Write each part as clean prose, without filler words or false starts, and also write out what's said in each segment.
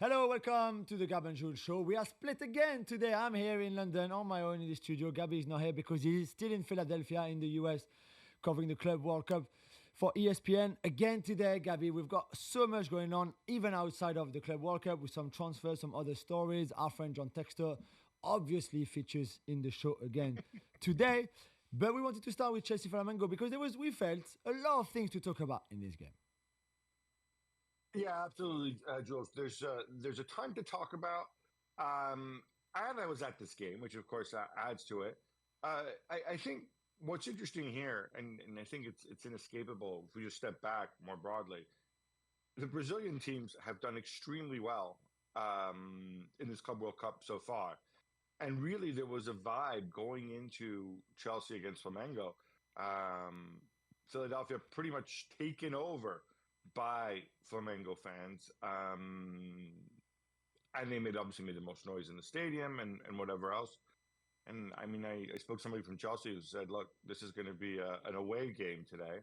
Hello, welcome to the Gab and Juls show. We are split again today. I'm here in London on my own in the studio. Gabby is not here because he's still in Philadelphia in the US covering the Club World Cup for ESPN. Again today, Gabby, we've got so much going on, even outside of the Club World Cup, with some transfers, some other stories. Our friend John Textor obviously features in the show again today. But we wanted to start with Chelsea Flamengo because we felt, a lot of things to talk about in this game. Yeah, absolutely, Jules. There's a ton to talk about, and I was at this game, which of course adds to it. I think what's interesting here, and I think it's inescapable if we just step back more broadly. The Brazilian teams have done extremely well in this Club World Cup so far, and really there was a vibe going into Chelsea against Flamengo. Um, Philadelphia pretty much taken over by Flamengo fans. And they obviously made the most noise in the stadium and whatever else. And I mean, I spoke to somebody from Chelsea who said, look, this is going to be an away game today.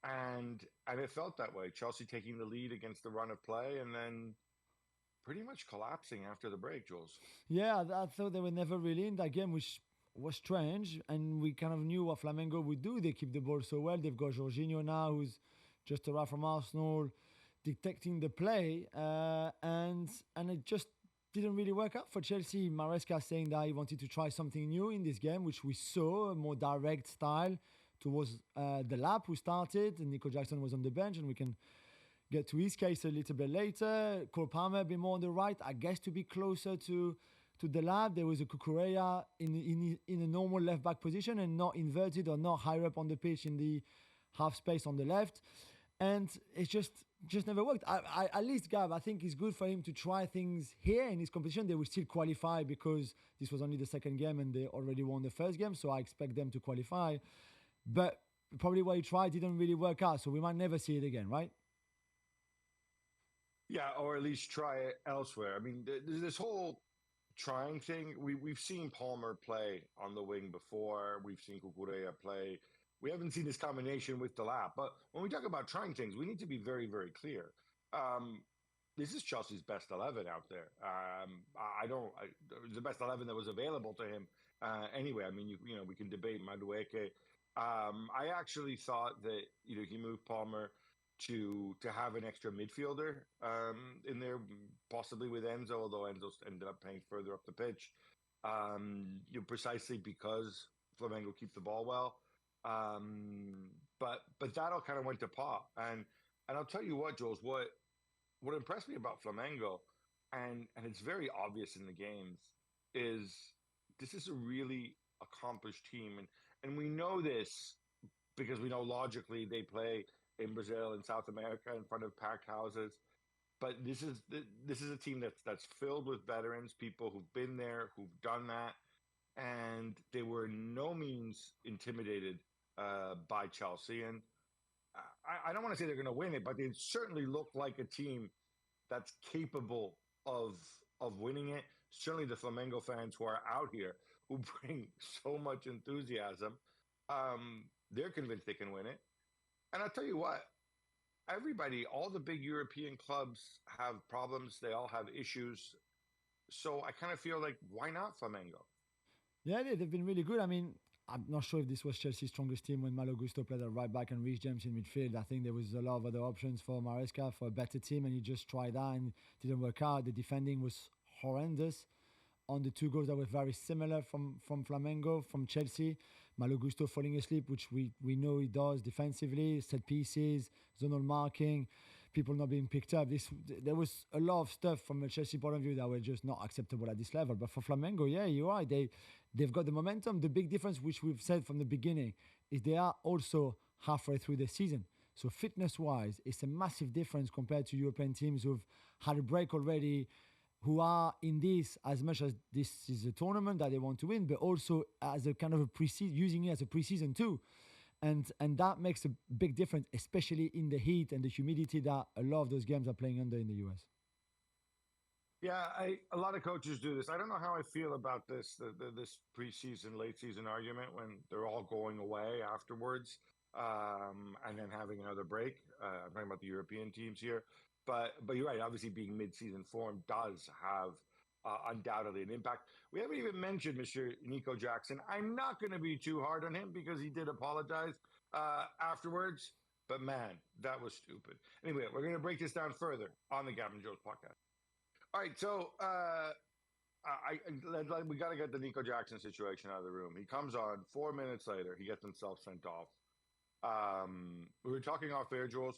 And it felt that way. Chelsea taking the lead against the run of play and then pretty much collapsing after the break, Jules. Yeah, I thought they were never really in that game, which was strange. And we kind of knew what Flamengo would do. They keep the ball so well. They've got Jorginho now, who's just arrived from Arsenal, dictating the play. And it just didn't really work out for Chelsea. Maresca saying that he wanted to try something new in this game, which we saw, a more direct style towards the lap who started. And Nico Jackson was on the bench, and we can get to his case a little bit later. Cole Palmer a bit more on the right, I guess, to be closer to the lab. There was a Kukureya in a normal left back position and not inverted or not higher up on the pitch in the half space on the left. And it just never worked. At least, Gab, I think it's good for him to try things here in his competition. They will still qualify because this was only the second game and they already won the first game. So I expect them to qualify. But probably what he tried didn't really work out. So we might never see it again, right? Yeah, or at least try it elsewhere. I mean, this whole trying thing, we've seen Palmer play on the wing before. We've seen Kukureya play. We haven't seen this combination with the lap. But when we talk about trying things, we need to be very, very clear. This is Chelsea's best 11 out there. It was the best 11 that was available to him. Anyway, I mean, we can debate Madueke. I actually thought that, he moved Palmer to have an extra midfielder in there, possibly with Enzo, although Enzo ended up playing further up the pitch. Precisely because Flamengo keep the ball well. But that all kind of went to pot. And I'll tell you what, Jules, what impressed me about Flamengo, and it's very obvious in the games, is this is a really accomplished team. And we know this because we know logically they play in Brazil and South America in front of packed houses. But this is a team that's filled with veterans, people who've been there, who've done that, and they were in no means intimidated by Chelsea. And I don't want to say they're going to win it, but they certainly look like a team that's capable of winning it. Certainly the Flamengo fans who are out here, who bring so much enthusiasm, they're convinced they can win it. And I'll tell you what, all the big European clubs have problems. They all have issues. So I kind of feel like, why not Flamengo? Yeah, they've been really good. I mean, I'm not sure if this was Chelsea's strongest team when Malo Gusto played at right back and Reece James in midfield. I think there was a lot of other options for Maresca for a better team, and he just tried that and it didn't work out. The defending was horrendous on the two goals that were very similar from Flamengo, from Chelsea. Malo Gusto falling asleep, which we know he does defensively, set pieces, zonal marking, people not being picked up. There was a lot of stuff from a Chelsea point of view that were just not acceptable at this level. But for Flamengo, yeah, you're right. They've got the momentum. The big difference, which we've said from the beginning, is they are also halfway through the season. So fitness-wise, it's a massive difference compared to European teams who've had a break already, who are in this as much as this is a tournament that they want to win, but also as a kind of using it as a preseason too. And that makes a big difference, especially in the heat and the humidity that a lot of those games are playing under in the US. Yeah, a lot of coaches do this. I don't know how I feel about this preseason, late season argument when they're all going away afterwards, and then having another break. I'm talking about the European teams here. but you're right. Obviously, being mid-season form does have undoubtedly an impact. We haven't even mentioned Mr. Nico Jackson. I'm not going to be too hard on him because he did apologize afterwards. But man, that was stupid. Anyway, we're going to break this down further on the Gab and Juls podcast. All right, so we got to get the Nico Jackson situation out of the room. He comes on 4 minutes later. He gets himself sent off. We were talking off air, Jules.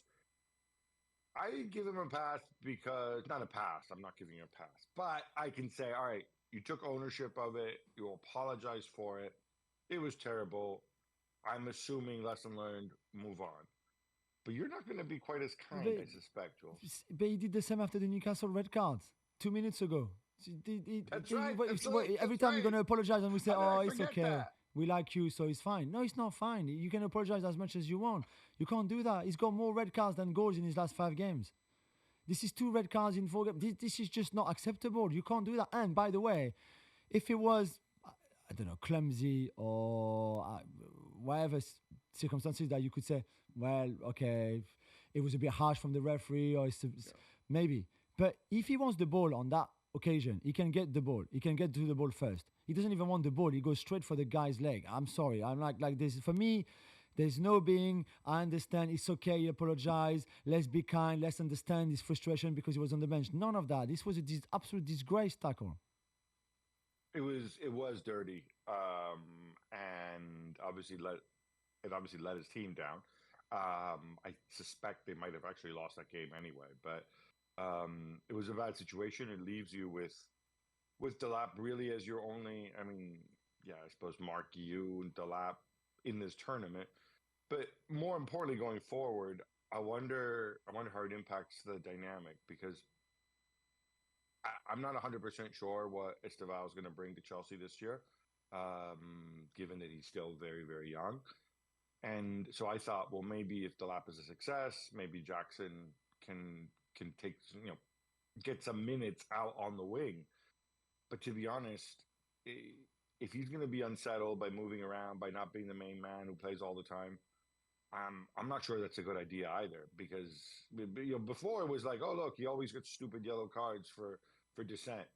I give him a pass because not a pass. I'm not giving you a pass, but I can say, all right, you took ownership of it. You apologized for it. It was terrible. I'm assuming lesson learned. Move on. But you're not going to be quite as kind, I suspect, Jules. But he did the same after the Newcastle red card 2 minutes ago. That's right. Every time you're going to apologize and we say, oh, it's okay. That. We like you, so it's fine. No, it's not fine. You can apologize as much as you want. You can't do that. He's got more red cards than goals in his last 5 games. This is 2 red cards in 4 games. This is just not acceptable. You can't do that. And by the way, if it was, I don't know, clumsy or whatever circumstances that you could say, well, okay, it was a bit harsh from the referee or maybe. But if he wants the ball on that occasion, he can get the ball. He can get to the ball first. He doesn't even want the ball. He goes straight for the guy's leg. I'm sorry. I'm like this. For me, there's no being, I understand, it's okay, you apologize, let's be kind, let's understand his frustration because he was on the bench. None of that. This was an absolute disgrace tackle. It was dirty, and obviously let his team down. I suspect they might have actually lost that game anyway, but it was a bad situation. It leaves you with Delap really as your only, I suppose Mark you and Delap in this tournament. But more importantly, going forward, I wonder how it impacts the dynamic because I'm not 100% sure what Esteval is going to bring to Chelsea this year, given that he's still very, very young. And so I thought, well, maybe if Delap is a success, maybe Jackson can take, get some minutes out on the wing. But to be honest, if he's going to be unsettled by moving around, by not being the main man who plays all the time, I'm not sure that's a good idea either. Because before it was like, oh look, he always gets stupid yellow cards for dissent.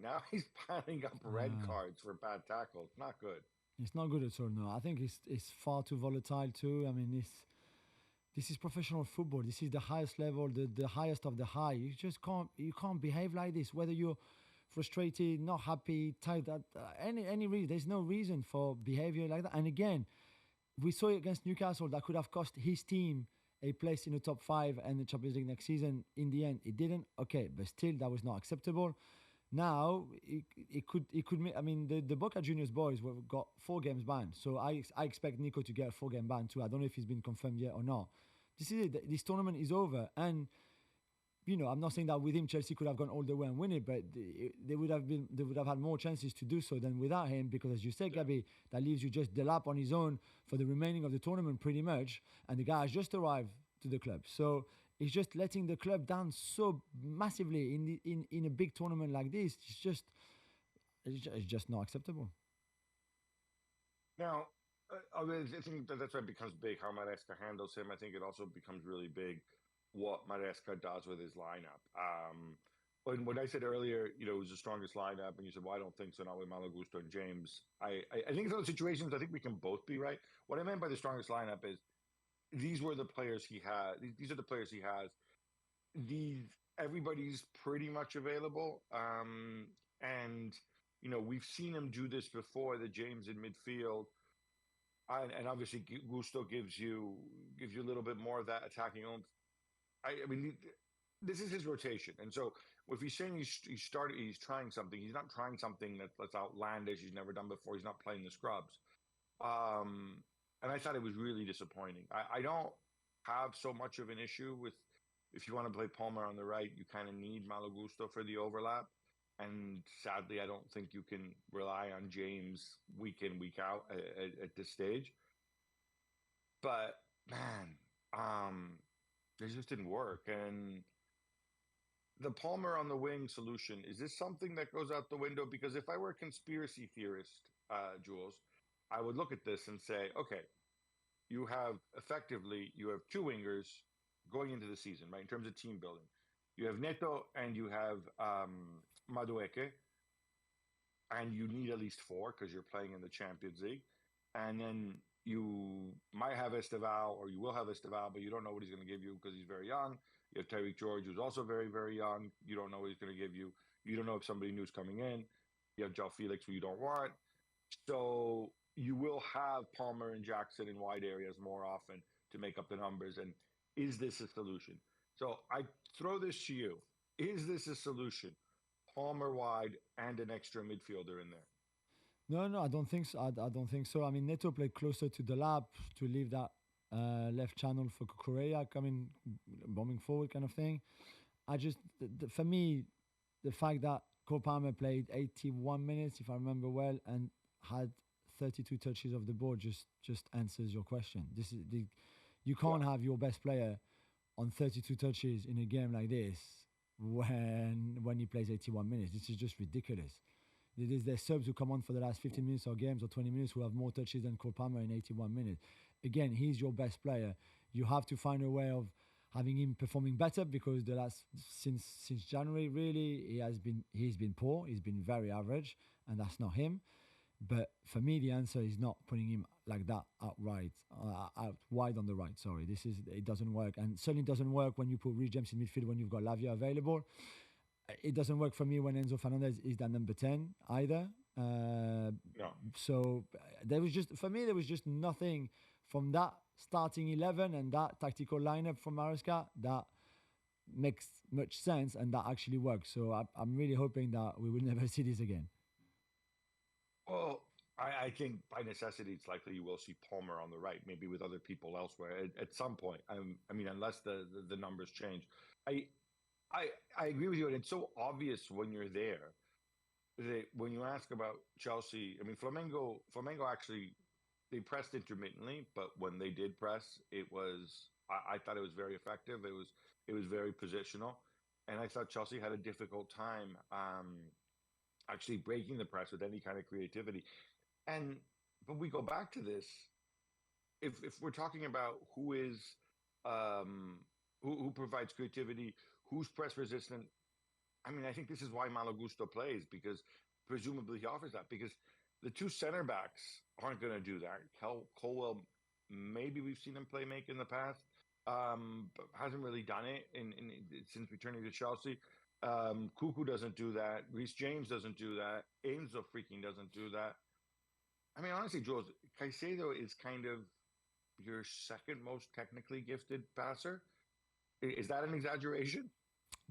Now he's piling up red cards for bad tackles. Not good. It's not good at all. No, I think it's far too volatile too. I mean, this is professional football. This is the highest level, the highest of the high. You just can't behave like this. Whether you're frustrated, not happy, tired, any reason. There's no reason for behavior like that. And again, we saw it against Newcastle. That could have cost his team a place in the top 5 and the Champions League next season. In the end, it didn't. Okay, but still, that was not acceptable. Now it could. I mean, the Boca Juniors boys got 4 games banned. So I expect Nico to get a 4-game ban too. I don't know if he's been confirmed yet or not. This is it. This tournament is over, and I'm not saying that with him Chelsea could have gone all the way and win it, but they would have had more chances to do so than without him, because as you said, Gabby, that leaves you just Delap on his own for the remaining of the tournament pretty much, and the guy has just arrived to the club. So it's just letting the club down so massively in a big tournament like this. It's just not acceptable. Now, I think that's why it becomes big how Maresca handles him. I think it also becomes really big what Maresca does with his lineup. When I said earlier, it was the strongest lineup, and you said, well, I don't think so, not with Malo Gusto and James. I think in those situations, I think we can both be right. What I meant by the strongest lineup is these were the players he had. These are the players he has. Everybody's pretty much available. And, we've seen him do this before, the James in midfield. And obviously Gusto gives you a little bit more of that attacking oomph. I mean, this is his rotation, and so if he's saying he's trying something, he's not trying something that's outlandish. He's never done before. He's not playing the scrubs, and I thought it was really disappointing. I don't have so much of an issue with if you want to play Palmer on the right, you kind of need Malo Gusto for the overlap, and sadly, I don't think you can rely on James week in week out at this stage. But man, it just didn't work. And the Palmer on the wing solution, is this something that goes out the window? Because if I were a conspiracy theorist, Jules, I would look at this and say, okay, you have 2 wingers going into the season, right, in terms of team building. You have Neto and you have Madueke, and you need at least four because you're playing in the Champions League. And then you might have Esteval, or you will have Esteval, but you don't know what he's going to give you because he's very young. You have Tyreek George, who's also very, very young. You don't know what he's going to give you. You don't know if somebody new's coming in. You have João Felix, who you don't want. So you will have Palmer and Jackson in wide areas more often to make up the numbers. And is this a solution? So I throw this to you. Is this a solution? Palmer wide and an extra midfielder in there. No, I don't think so. I don't think so. I mean, Neto played closer to the lap to leave that left channel for Correa coming, bombing forward kind of thing. For me, the fact that Cole Palmer played 81 minutes, if I remember well, and had 32 touches of the ball just answers your question. You can't have your best player on 32 touches in a game like this when he plays 81 minutes. This is just ridiculous. There's subs who come on for the last 15 minutes or games or 20 minutes who have more touches than Cole Palmer in 81 minutes. Again, he's your best player. You have to find a way of having him performing better, because since January, really, he's been poor. He's been very average, and that's not him. But for me, the answer is not putting him like that out wide on the right. Sorry, it doesn't work, and certainly doesn't work when you put Reece James in midfield when you've got Lavia available. It doesn't work for me when Enzo Fernandez is that number 10 either. No. So there was just nothing from that starting 11 and that tactical lineup from Maresca that makes much sense and that actually works. So I'm really hoping that we will never see this again. Well, I think by necessity, it's likely you will see Palmer on the right, maybe with other people elsewhere at some point. I mean, unless the numbers change. I agree with you, and it's so obvious when you're there that when you ask about Chelsea, I mean, Flamengo actually, they pressed intermittently, but when they did press, I thought it was very effective. It was very positional, and I thought Chelsea had a difficult time actually breaking the press with any kind of creativity. But we go back to this. If we're talking about who provides creativity, who's press resistant, I mean, I think this is why Malo Gusto plays, because presumably he offers that, because the two center backs aren't going to do that. Colwell, maybe we've seen him play make in the past, but hasn't really done it since returning to Chelsea. Cuckoo doesn't do that. Reece James doesn't do that. Enzo freaking doesn't do that. I mean, honestly, Jules, Caicedo is kind of your second most technically gifted passer. Is that an exaggeration?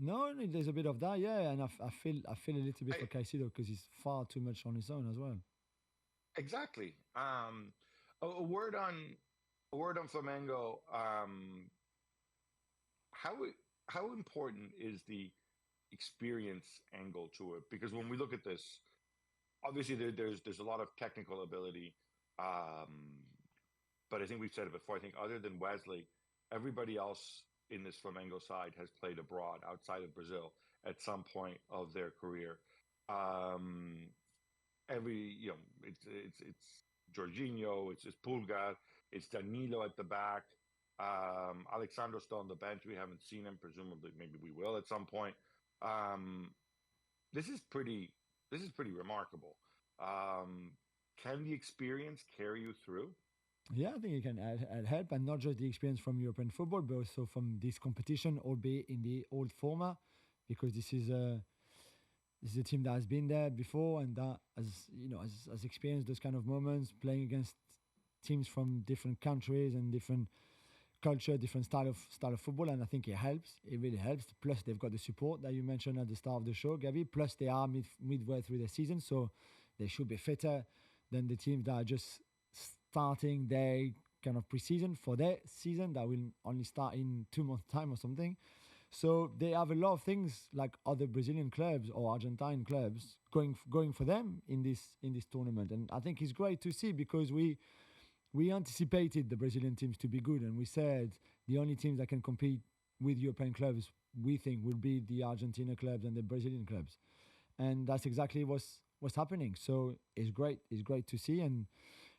No, there's a bit of that, yeah, and I feel a little bit for Caicedo because he's far too much on his own as well. Exactly. A word on Flamengo. How important is the experience angle to it? Because when we look at this, obviously there's a lot of technical ability, but I think we've said it before. I think other than Wesley, everybody else in this Flamengo side has played abroad outside of Brazil at some point of their career. It's Jorginho, it's Pulgar, it's Danilo at the back. Alexandro's still on the bench. We haven't seen him. Presumably, maybe we will at some point. This is pretty remarkable. Can the experience carry you through? Yeah, I think it can add help, and not just the experience from European football, but also from this competition, albeit in the old format, because this is a team that has been there before and that has experienced those kind of moments, playing against teams from different countries and different culture, different style of football, and I think it helps. It really helps. Plus, they've got the support that you mentioned at the start of the show, Gavi. Plus, they are midway through the season, so they should be fitter than the teams that are just starting their kind of preseason for their season that will only start in 2 months' time or something. So they have a lot of things like other Brazilian clubs or Argentine clubs going for them in this tournament, and I think it's great to see, because we anticipated the Brazilian teams to be good, and we said the only teams that can compete with European clubs, we think, will be the Argentina clubs and the Brazilian clubs, and that's exactly what's happening. So it's great to see, and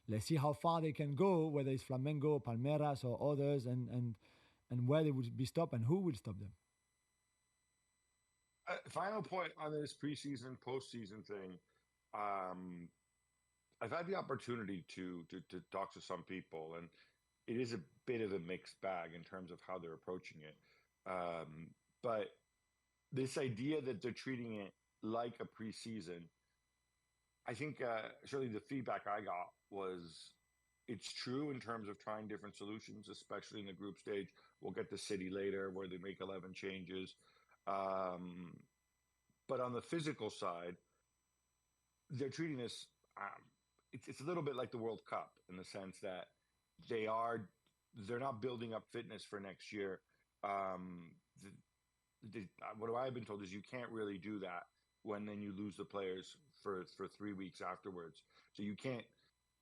let's see how far they can go, whether it's Flamengo, Palmeiras, or others, and where they will be stopped and who will stop them. Final point on this preseason, postseason thing. Um, I've had the opportunity to talk to some people, and it is a bit of a mixed bag in terms of how they're approaching it. But this idea that they're treating it like a preseason, I think certainly the feedback I got was it's true in terms of trying different solutions, especially in the group stage. We'll get to City later where they make 11 changes. Um, but on the physical side, they're treating this. It's a little bit like the World Cup in the sense that they are they're not building up fitness for next year. Um, what I've been told is you can't really do that when then you lose the players for 3 weeks afterwards. So you can't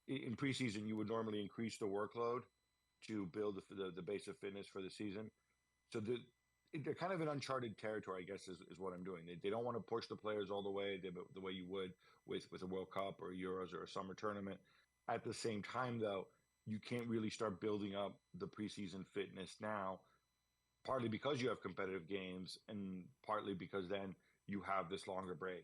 in preseason you would normally increase the workload to build the base of fitness for the season. So they're kind of in uncharted territory, I guess, is what I'm doing. They don't want to push the players all the way the way you would with a World Cup or Euros or a summer tournament. At the same time, though, you can't really start building up the preseason fitness now, partly because you have competitive games and partly because then you have this longer break.